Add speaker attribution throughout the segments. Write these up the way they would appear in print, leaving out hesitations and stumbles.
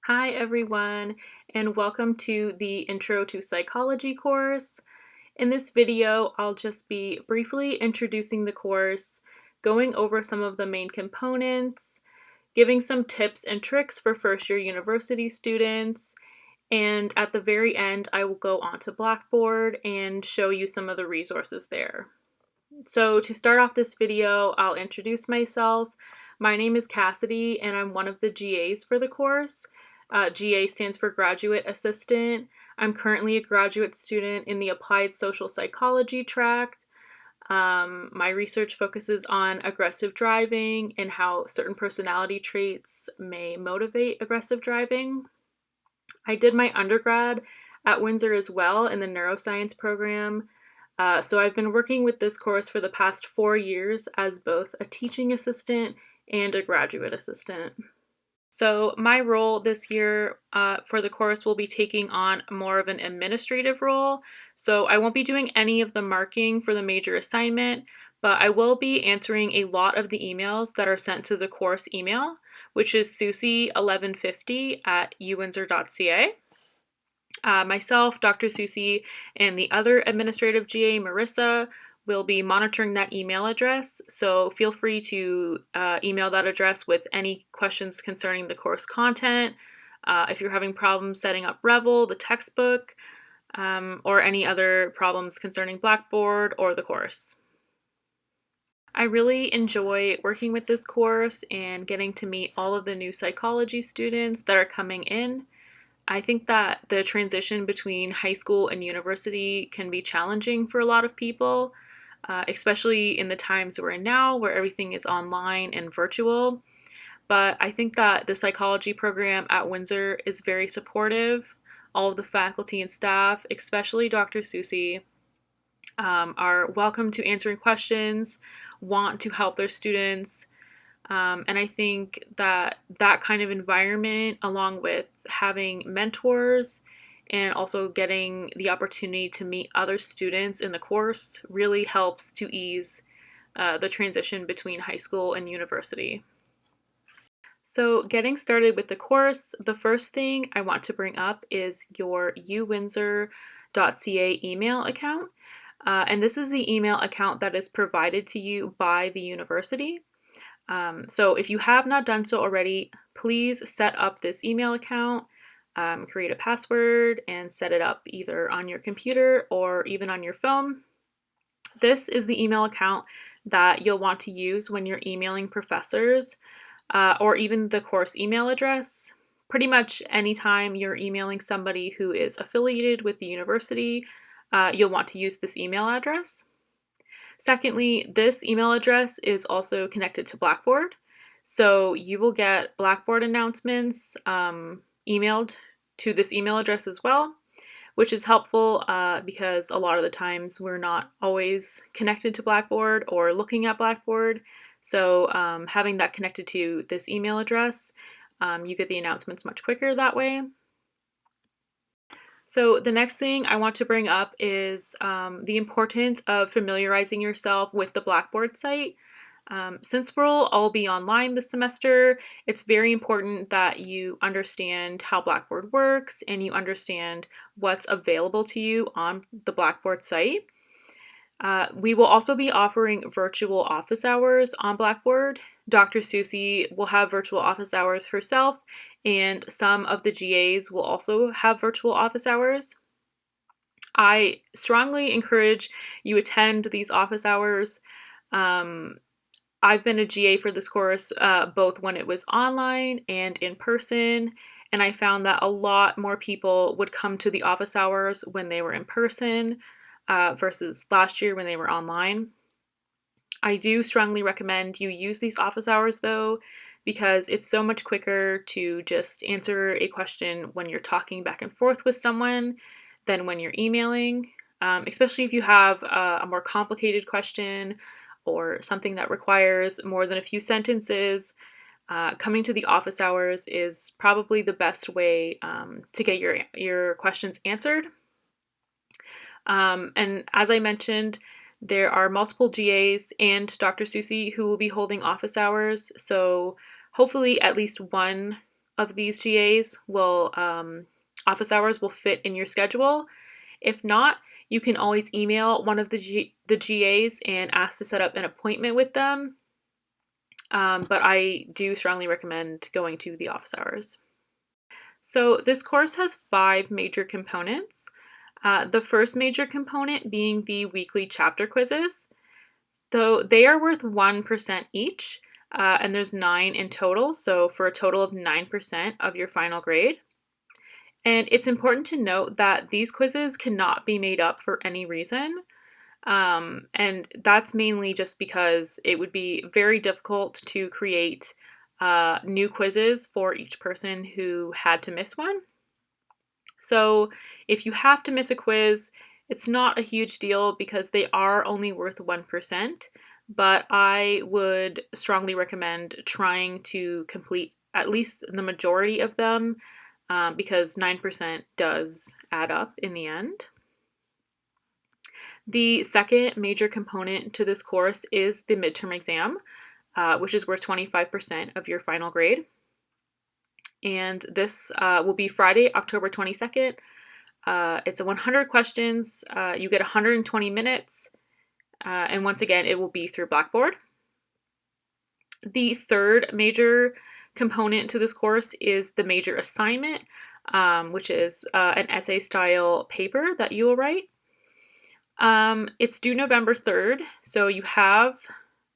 Speaker 1: Hi everyone, and welcome to the Intro to Psychology course. In this video, I'll just be briefly introducing the course, going over some of the main components, giving some tips and tricks for first-year university students, and at the very end, I will go onto Blackboard and show you some of the resources there. So to start off this video, I'll introduce myself. My name is Cassidy, and I'm one of the GAs for the course. GA stands for Graduate Assistant. I'm currently a graduate student in the Applied Social Psychology track. My research focuses on aggressive driving and how certain personality traits may motivate aggressive driving. I did my undergrad at Windsor as well in the neuroscience program. So I've been working with this course for the past 4 years as both a teaching assistant and a graduate assistant. So my role this year for the course will be taking on more of an administrative role. So I won't be doing any of the marking for the major assignment, but I will be answering a lot of the emails that are sent to the course email, which is susie1150@uwindsor.ca. Myself, Dr. Susie, and the other administrative GA, Marissa, will be monitoring that email address, so feel free to email that address with any questions concerning the course content, if you're having problems setting up Revel, the textbook, or any other problems concerning Blackboard or the course. I really enjoy working with this course and getting to meet all of the new psychology students that are coming in. I think that the transition between high school and university can be challenging for a lot of people, especially in the times we're in now where everything is online and virtual. But I think that the psychology program at Windsor is very supportive. All of the faculty and staff, especially Dr. Susie, are welcome to answering questions, want to help their students. And I think that that kind of environment, along with having mentors and also getting the opportunity to meet other students in the course, really helps to ease the transition between high school and university. So getting started with the course, the first thing I want to bring up is your uwindsor.ca email account. And this is the email account that is provided to you by the university. So if you have not done so already, please set up this email account, create a password, and set it up either on your computer or even on your phone. This is the email account that you'll want to use when you're emailing professors, or even the course email address. Pretty much anytime you're emailing somebody who is affiliated with the university, you'll want to use this email address. Secondly, this email address is also connected to Blackboard, so you will get Blackboard announcements emailed to this email address as well, which is helpful because a lot of the times we're not always connected to Blackboard or looking at Blackboard, so having that connected to this email address, you get the announcements much quicker that way. So the next thing I want to bring up is the importance of familiarizing yourself with the Blackboard site. Since we'll all be online this semester, it's very important that you understand how Blackboard works and you understand what's available to you on the Blackboard site. We will also be offering virtual office hours on Blackboard. Dr. Susie will have virtual office hours herself, and some of the GAs will also have virtual office hours. I strongly encourage you attend these office hours. I've been a GA for this course both when it was online and in person, and I found that a lot more people would come to the office hours when they were in person versus last year when they were online. I do strongly recommend you use these office hours though, because it's so much quicker to just answer a question when you're talking back and forth with someone than when you're emailing, especially if you have a more complicated question or something that requires more than a few sentences. Coming to the office hours is probably the best way to get your questions answered. And as I mentioned, there are multiple GAs and Dr. Susie who will be holding office hours, so hopefully at least one of these GAs will office hours will fit in your schedule. If not, you can always email one of the GAs and ask to set up an appointment with them. But I do strongly recommend going to the office hours. So this course has 5 major components. The first major component being the weekly chapter quizzes. Though they are worth 1% each, and there's 9 in total, so for a total of 9% of your final grade. And it's important to note that these quizzes cannot be made up for any reason. And that's mainly just because it would be very difficult to create new quizzes for each person who had to miss one. So if you have to miss a quiz, it's not a huge deal because they are only worth 1%, but I would strongly recommend trying to complete at least the majority of them because 9% does add up in the end. The second major component to this course is the midterm exam, which is worth 25% of your final grade. And this will be Friday, October 22nd. It's 100 questions. You get 120 minutes. And once again, it will be through Blackboard. The third major component to this course is the major assignment, which is an essay-style paper that you will write. It's due November 3rd, so you have,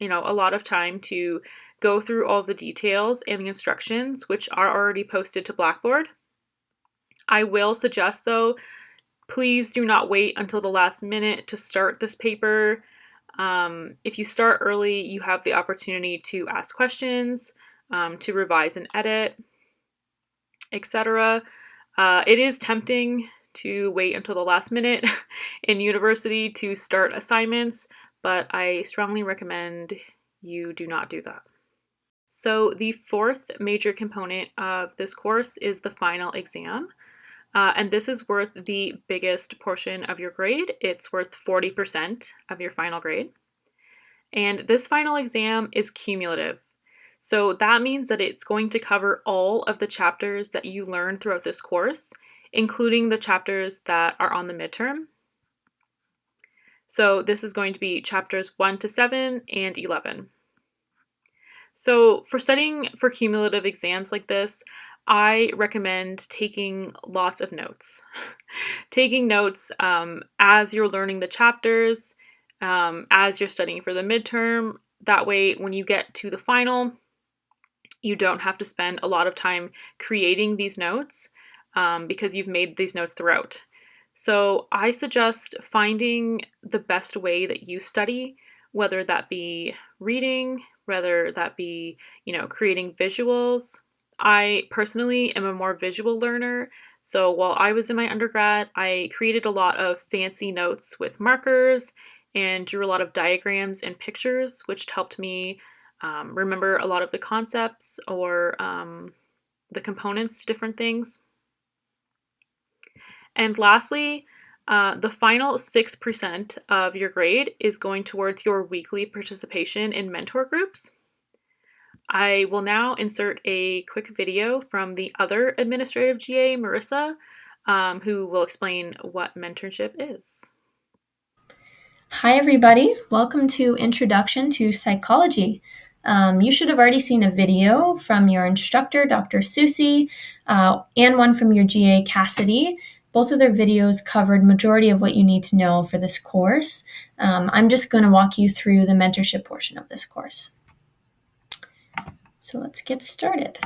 Speaker 1: a lot of time to go through all the details and the instructions, which are already posted to Blackboard. I will suggest, though, please do not wait until the last minute to start this paper. If you start early, you have the opportunity to ask questions, to revise and edit, etc. It is tempting to wait until the last minute in university to start assignments, but I strongly recommend you do not do that. So the fourth major component of this course is the final exam. And this is worth the biggest portion of your grade. It's worth 40% of your final grade. And this final exam is cumulative. So that means that it's going to cover all of the chapters that you learn throughout this course, including the chapters that are on the midterm. So this is going to be chapters 1 to 7 and 11. So for studying for cumulative exams like this, I recommend taking lots of notes. Taking notes as you're learning the chapters, as you're studying for the midterm. That way, when you get to the final, you don't have to spend a lot of time creating these notes because you've made these notes throughout. So I suggest finding the best way that you study, whether that be reading, whether that be, creating visuals. I personally am a more visual learner, so while I was in my undergrad, I created a lot of fancy notes with markers and drew a lot of diagrams and pictures, which helped me remember a lot of the concepts or the components to different things. And lastly, the final 6% of your grade is going towards your weekly participation in mentor groups. I will now insert a quick video from the other administrative GA, Marissa, who will explain what mentorship is.
Speaker 2: Hi, everybody. Welcome to Introduction to Psychology. You should have already seen a video from your instructor, Dr. Susie, and one from your GA, Cassidy. Both of their videos covered majority of what you need to know for this course. I'm just going to walk you through the mentorship portion of this course. So let's get started.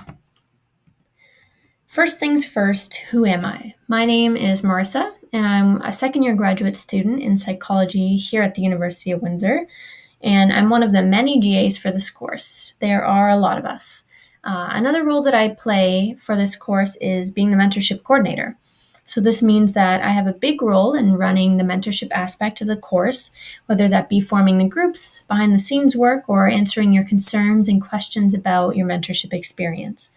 Speaker 2: First things first, who am I? My name is Marissa, and I'm a second-year graduate student in psychology here at the University of Windsor, and I'm one of the many GAs for this course. There are a lot of us. Another role that I play for this course is being the mentorship coordinator. So this means that I have a big role in running the mentorship aspect of the course, whether that be forming the groups, behind the scenes work, or answering your concerns and questions about your mentorship experience.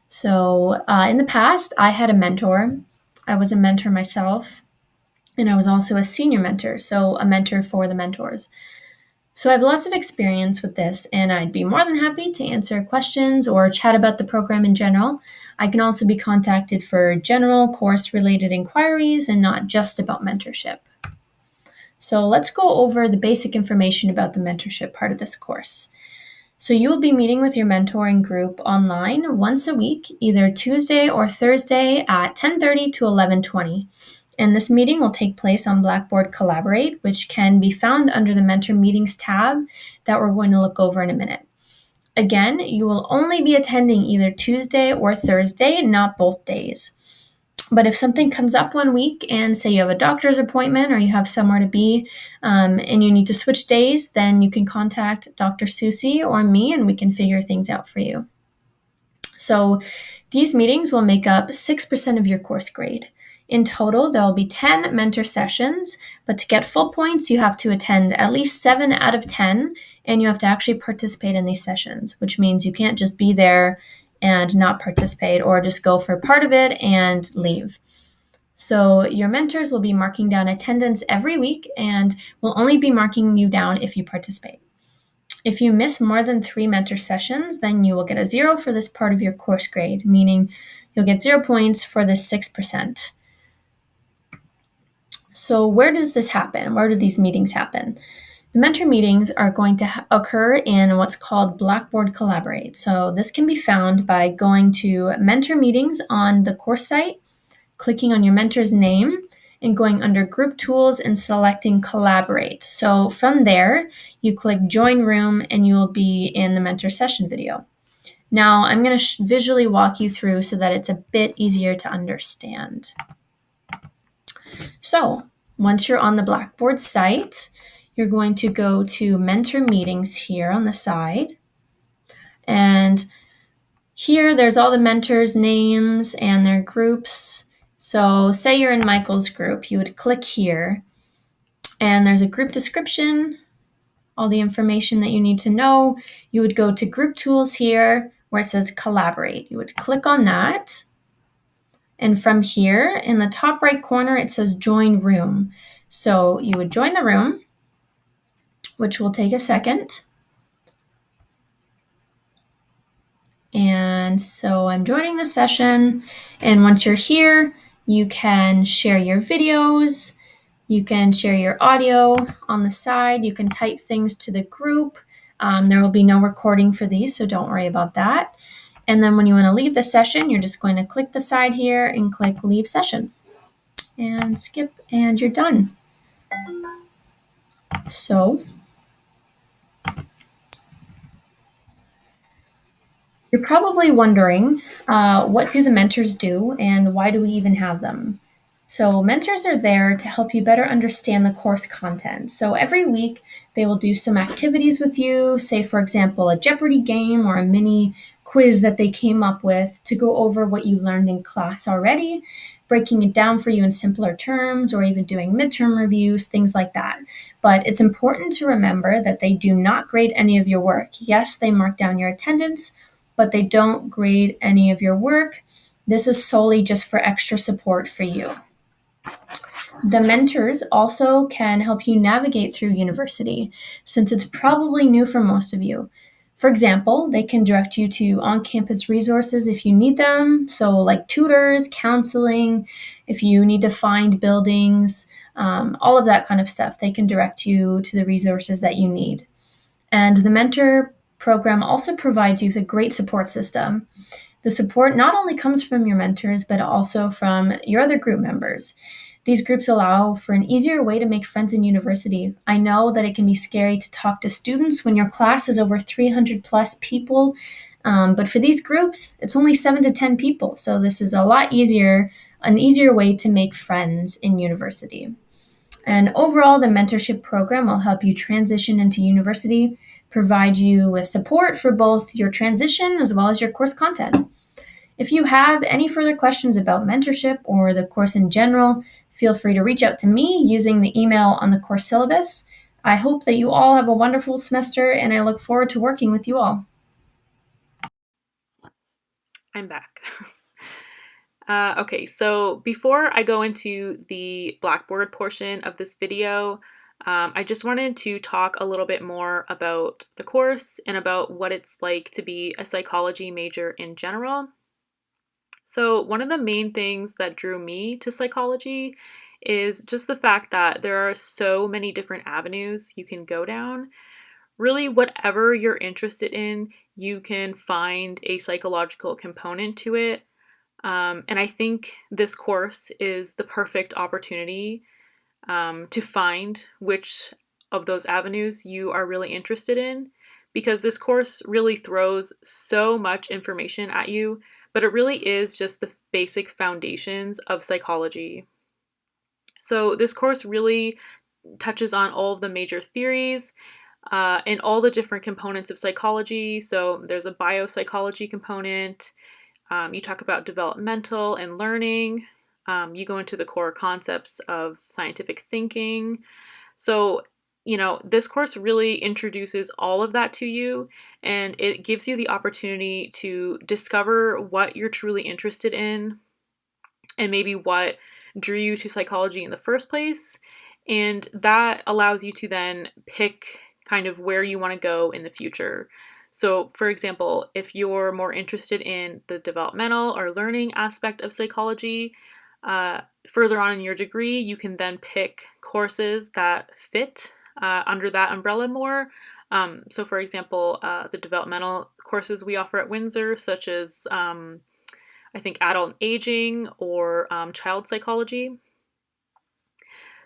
Speaker 2: So in the past, I had a mentor. I was a mentor myself, and I was also a senior mentor, so a mentor for the mentors. So I have lots of experience with this, and I'd be more than happy to answer questions or chat about the program in general. I can also be contacted for general course-related inquiries and not just about mentorship. So let's go over the basic information about the mentorship part of this course. So you will be meeting with your mentoring group online once a week, either Tuesday or Thursday at 10:30 to 11:20. And this meeting will take place on Blackboard Collaborate, which can be found under the Mentor Meetings tab that we're going to look over in a minute. Again, you will only be attending either Tuesday or Thursday, not both days. But if something comes up one week and say you have a doctor's appointment or you have somewhere to be and you need to switch days, then you can contact Dr. Susie or me and we can figure things out for you. So these meetings will make up 6% of your course grade. In total, there will be 10 mentor sessions, but to get full points, you have to attend at least 7 out of 10, and you have to actually participate in these sessions, which means you can't just be there and not participate or just go for part of it and leave. So your mentors will be marking down attendance every week and will only be marking you down if you participate. If you miss more than 3 mentor sessions, then you will get a 0 for this part of your course grade, meaning you'll get 0 points for the 6%. So where does this happen? Where do these meetings happen? The mentor meetings are going to occur in what's called Blackboard Collaborate. So this can be found by going to mentor meetings on the course site, clicking on your mentor's name, and going under Group Tools and selecting Collaborate. So from there, you click Join Room and you will be in the mentor session video. Now, I'm going to visually walk you through so that it's a bit easier to understand. So once you're on the Blackboard site, you're going to go to Mentor Meetings here on the side. And here, there's all the mentors' names and their groups. So say you're in Michael's group, you would click here, and there's a group description, all the information that you need to know. You would go to Group Tools here where it says Collaborate. You would click on that. And from here, in the top right corner, it says Join Room. So you would join the room, which will take a second. And so I'm joining the session. And once you're here, you can share your videos. You can share your audio on the side. You can type things to the group. There will be no recording for these, so don't worry about that. And then when you want to leave the session, you're just going to click the side here and click Leave Session. And skip, and you're done. So you're probably wondering, what do the mentors do and why do we even have them? So mentors are there to help you better understand the course content. So every week they will do some activities with you, say for example, a Jeopardy game or a mini quiz that they came up with to go over what you learned in class already, breaking it down for you in simpler terms, or even doing midterm reviews, things like that. But it's important to remember that they do not grade any of your work. Yes, they mark down your attendance, but they don't grade any of your work. This is solely just for extra support for you. The mentors also can help you navigate through university, since it's probably new for most of you. For example, they can direct you to on-campus resources if you need them, so like tutors, counseling, if you need to find buildings, all of that kind of stuff. They can direct you to the resources that you need. And the mentor program also provides you with a great support system. The support not only comes from your mentors, but also from your other group members. These groups allow for an easier way to make friends in university. I know that it can be scary to talk to students when your class is over 300 plus people, but for these groups, it's only 7 to 10 people. So this is a lot easier, an easier way to make friends in university. And overall, the mentorship program will help you transition into university, provide you with support for both your transition as well as your course content. If you have any further questions about mentorship or the course in general, feel free to reach out to me using the email on the course syllabus. I hope that you all have a wonderful semester, and I look forward to working with you all.
Speaker 1: I'm back. Okay, so before I go into the Blackboard portion of this video, I just wanted to talk a little bit more about the course and about what it's like to be a psychology major in general. So, one of the main things that drew me to psychology is just the fact that there are so many different avenues you can go down. Really, whatever you're interested in, you can find a psychological component to it. And I think this course is the perfect opportunity to find which of those avenues you are really interested in, because this course really throws so much information at you, but it really is just the basic foundations of psychology. So, this course really touches on all of the major theories and all the different components of psychology. So, there's a biopsychology component. You talk about developmental and learning. You go into the core concepts of scientific thinking. So, this course really introduces all of that to you, and it gives you the opportunity to discover what you're truly interested in and maybe what drew you to psychology in the first place. And that allows you to then pick kind of where you want to go in the future. So, for example, if you're more interested in the developmental or learning aspect of psychology, further on in your degree, you can then pick courses that fit under that umbrella more. So, for example, the developmental courses we offer at Windsor, such as I think adult aging or child psychology.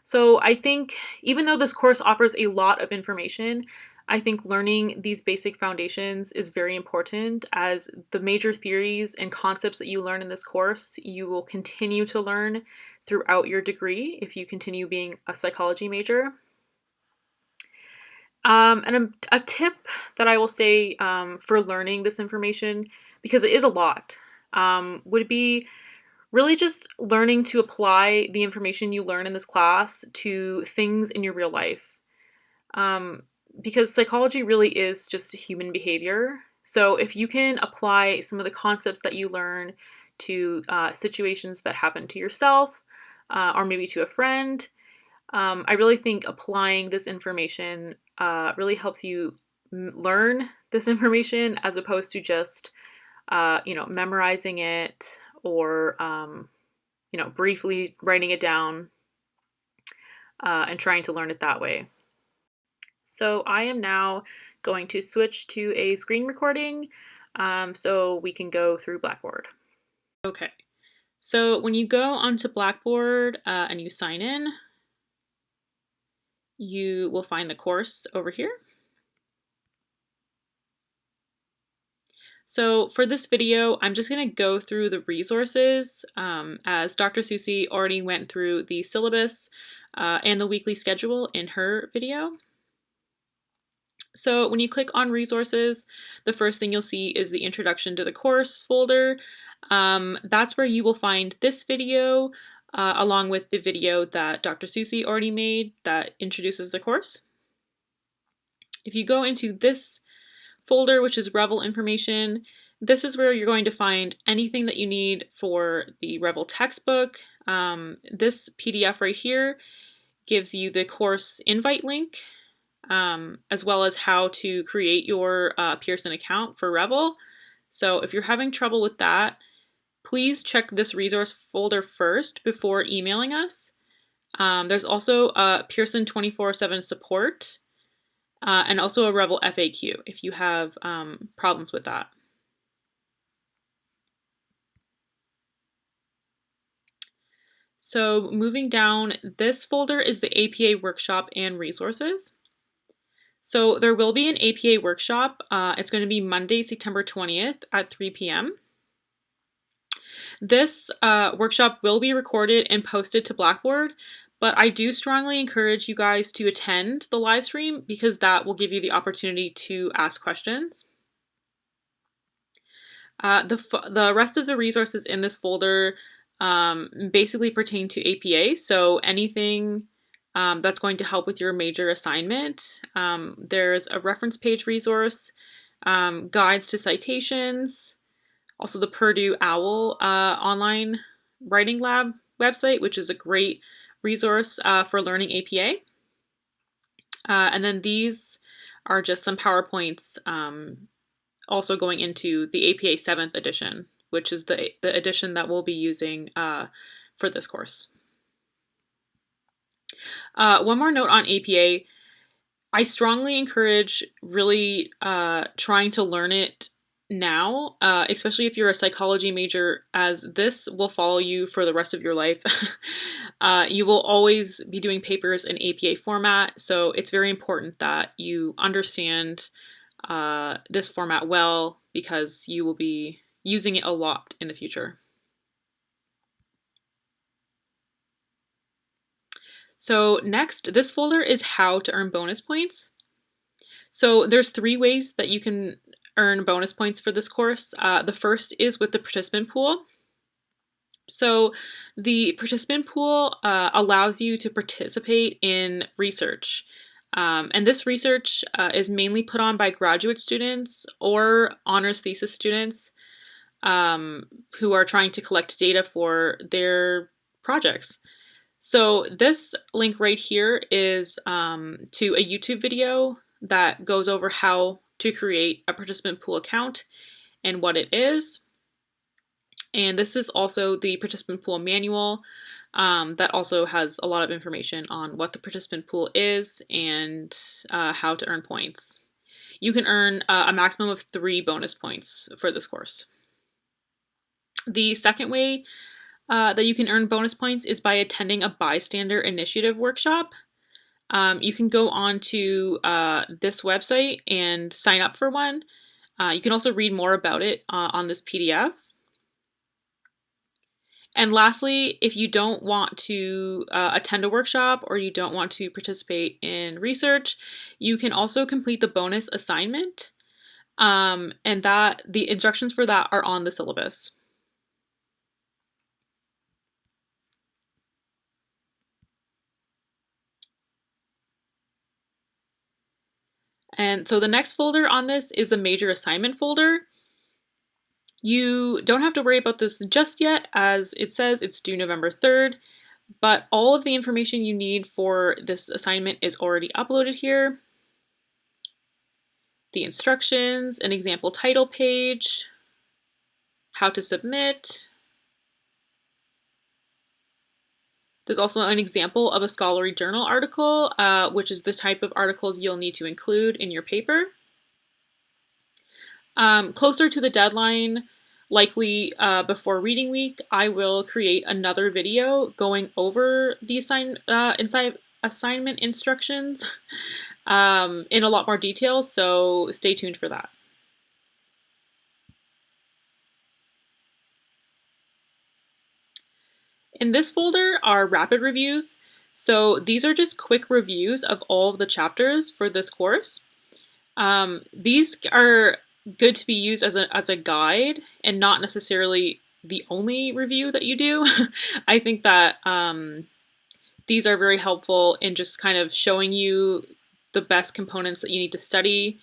Speaker 1: So I think even though this course offers a lot of information, I think learning these basic foundations is very important, as the major theories and concepts that you learn in this course, you will continue to learn throughout your degree if you continue being a psychology major. And a tip that I will say for learning this information, because it is a lot, would be really just learning to apply the information you learn in this class to things in your real life. Because psychology really is just human behavior. So if you can apply some of the concepts that you learn to situations that happen to yourself or maybe to a friend, I really think applying this information really helps you learn this information as opposed to just, memorizing it or, briefly writing it down and trying to learn it that way. So I am now going to switch to a screen recording so we can go through Blackboard. Okay, so when you go onto Blackboard and you sign in, you will find the course over here. So for this video, I'm just going to go through the resources as Dr. Susie already went through the syllabus and the weekly schedule in her video. So when you click on resources, the first thing you'll see is the introduction to the course folder. That's where you will find this video along with the video that Dr. Susie already made that introduces the course. If you go into this folder, which is Revel information, this is where you're going to find anything that you need for the Revel textbook. This PDF right here gives you the course invite link, as well as how to create your Pearson account for Revel. So if you're having trouble with that, please check this resource folder first before emailing us. There's also a Pearson 24/7 support and also a Revel FAQ if you have problems with that. So moving down, this folder is the APA workshop and resources. So there will be an APA workshop. It's going to be Monday, September 20th at 3 p.m. This workshop will be recorded and posted to Blackboard, but I do strongly encourage you guys to attend the live stream because that will give you the opportunity to ask questions. The rest of the resources in this folder basically pertain to APA, so anything that's going to help with your major assignment. There's a reference page resource, guides to citations, also the Purdue OWL online writing lab website, which is a great resource for learning APA. And then these are just some PowerPoints also going into the APA 7th edition, which is the edition that we'll be using for this course. One more note on APA. I strongly encourage really trying to learn it now, especially if you're a psychology major, as this will follow you for the rest of your life. You will always be doing papers in APA format, so it's very important that you understand this format well because you will be using it a lot in the future. So next, this folder is how to earn bonus points. So there's 3 ways that you can earn bonus points for this course. The first is with the participant pool. So the participant pool allows you to participate in research. And this research is mainly put on by graduate students or honors thesis students who are trying to collect data for their projects. So this link right here is to a YouTube video that goes over how to create a participant pool account and what it is. And this is also the participant pool manual that also has a lot of information on what the participant pool is and how to earn points. You can earn a maximum of 3 bonus points for this course. The second way that you can earn bonus points is by attending a bystander initiative workshop. You can go on to this website and sign up for one. You can also read more about it on this PDF. And lastly, if you don't want to attend a workshop or you don't want to participate in research, you can also complete the bonus assignment. And that the instructions for that are on the syllabus. And so the next folder on this is the major assignment folder. You don't have to worry about this just yet, as it says it's due November 3rd, but all of the information you need for this assignment is already uploaded here. The instructions, an example title page, how to submit. There's also an example of a scholarly journal article, which is the type of articles you'll need to include in your paper. Closer to the deadline, likely before reading week, I will create another video going over the assignment instructions in a lot more detail, so stay tuned for that. In this folder are rapid reviews. So these are just quick reviews of all of the chapters for this course. These are good to be used as a guide and not necessarily the only review that you do. I think that these are very helpful in just kind of showing you the best components that you need to study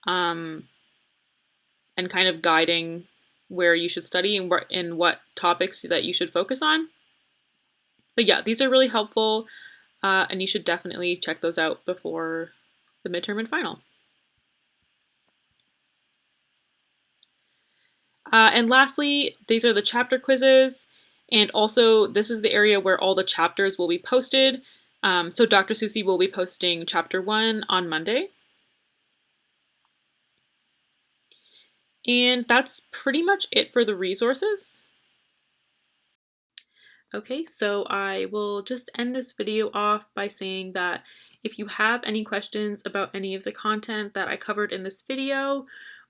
Speaker 1: and kind of guiding where you should study and what topics that you should focus on. But yeah, these are really helpful, and you should definitely check those out before the midterm and final. And lastly, these are the chapter quizzes, and also this is the area where all the chapters will be posted. So Dr. Susie will be posting chapter 1 on Monday. And that's pretty much it for the resources. Okay, so I will just end this video off by saying that if you have any questions about any of the content that I covered in this video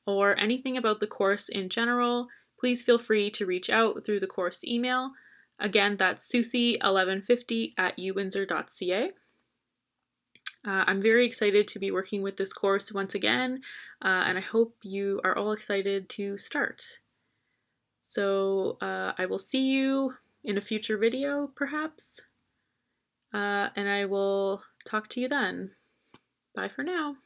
Speaker 1: or anything about the course in general, please feel free to reach out through the course email. Again, that's susie1150@uwindsor.ca. I'm very excited to be working with this course once again, and I hope you are all excited to start. So I will see you in a future video, perhaps, and I will talk to you then. Bye for now.